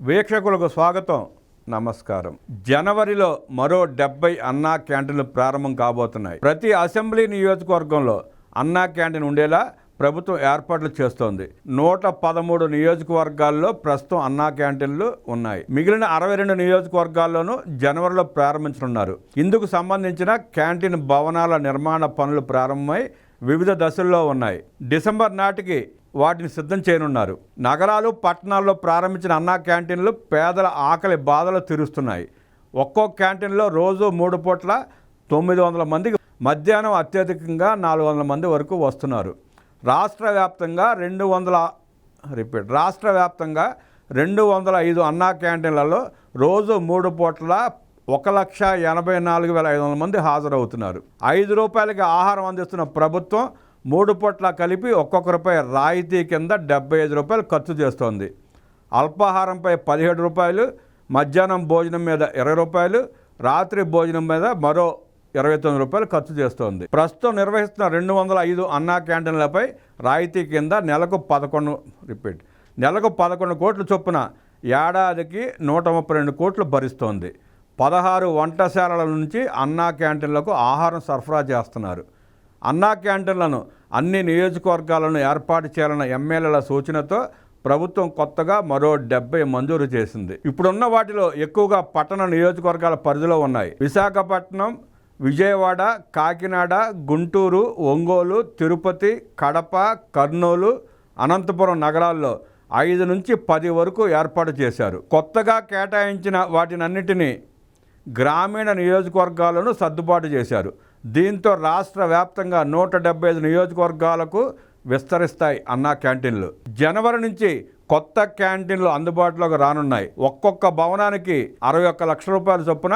వీక్షకులకు స్వాగతం, నమస్కారం. జనవరిలో మరో 70 అన్నా క్యాంటీన్లు ప్రారంభం కాబోతున్నాయి. ప్రతి అసెంబ్లీ నియోజకవర్గంలో అన్నా క్యాంటీన్ ఉండేలా ప్రభుత్వం ఏర్పాట్లు చేస్తోంది. 113 నియోజకవర్గాల్లో ప్రస్తుతం అన్నా క్యాంటీన్లు ఉన్నాయి. మిగిలిన 62 నియోజకవర్గాల్లోనూ జనవరిలో ప్రారంభించనున్నారు. ఇందుకు సంబంధించిన క్యాంటీన్ భవనాల నిర్మాణ పనులు ప్రారంభమై వివిధ దశల్లో ఉన్నాయి. డిసెంబర్ నాటికి వాటిని సిద్ధం చేయనున్నారు. నగరాలు, పట్టణాల్లో ప్రారంభించిన అన్నా క్యాంటీన్లు పేదల ఆకలి బాధలు తీరుస్తున్నాయి. ఒక్కో క్యాంటీన్లో రోజు 3 పూట్ల 900 మందికి, మధ్యాహ్నం అత్యధికంగా 400 మంది వరకు వస్తున్నారు. రాష్ట్ర వ్యాప్తంగా 205 అన్నా క్యాంటీన్లలో రోజు 3 పూట్ల 1,84,500 మంది హాజరవుతున్నారు. ₹5 ఆహారం అందిస్తున్న ప్రభుత్వం 3 పూట్ల కలిపి ఒక్కొక్క రూపాయి రాయితీ కింద ₹75 ఖర్చు చేస్తోంది. అల్పాహారంపై ₹17, మధ్యాహ్నం భోజనం మీద ₹20, రాత్రి భోజనం మీద మరో ₹29 ఖర్చు చేస్తోంది. ప్రస్తుతం నిర్వహిస్తున్న 205 అన్నా క్యాంటీన్లపై రాయితీ కింద నెలకు 11 కోట్ల చొప్పున ఏడాదికి 132 కోట్లు భరిస్తోంది. 16 వంటశాలల నుంచి అన్నా క్యాంటీన్లకు ఆహారం సరఫరా చేస్తున్నారు. అన్నా క్యాంటీన్లను అన్ని నియోజకవర్గాలను ఏర్పాటు చేయాలన్న ఎమ్మెల్యేల సూచనతో ప్రభుత్వం కొత్తగా మరో 70 మంజూరు చేసింది. ఇప్పుడున్న వాటిలో ఎక్కువగా పట్టణ నియోజకవర్గాల పరిధిలో ఉన్నాయి. విశాఖపట్నం, విజయవాడ, కాకినాడ, గుంటూరు, ఒంగోలు, తిరుపతి, కడప, కర్నూలు, అనంతపురం నగరాల్లో 5 నుంచి 10 వరకు ఏర్పాటు చేశారు. కొత్తగా కేటాయించిన వాటినన్నిటినీ గ్రామీణ నియోజకవర్గాలను సర్దుబాటు చేశారు. దీంతో రాష్ట్ర వ్యాప్తంగా 175 నియోజకవర్గాలకు విస్తరిస్తాయి అన్నా క్యాంటీన్లు. జనవరి నుంచి కొత్త క్యాంటీన్లు అందుబాటులోకి రానున్నాయి. ఒక్కొక్క భవనానికి ₹61 లక్షల చొప్పున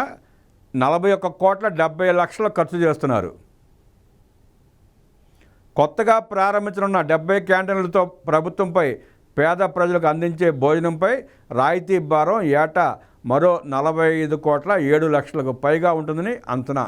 41,70,00,000 ఖర్చు చేస్తున్నారు. కొత్తగా ప్రారంభించనున్న 70 క్యాంటీన్లతో ప్రభుత్వంపై పేద ప్రజలకు అందించే భోజనంపై రాయితీ భారం ఏటా మరో ₹45,07,00,000 పైగా ఉంటుందని అంచనా.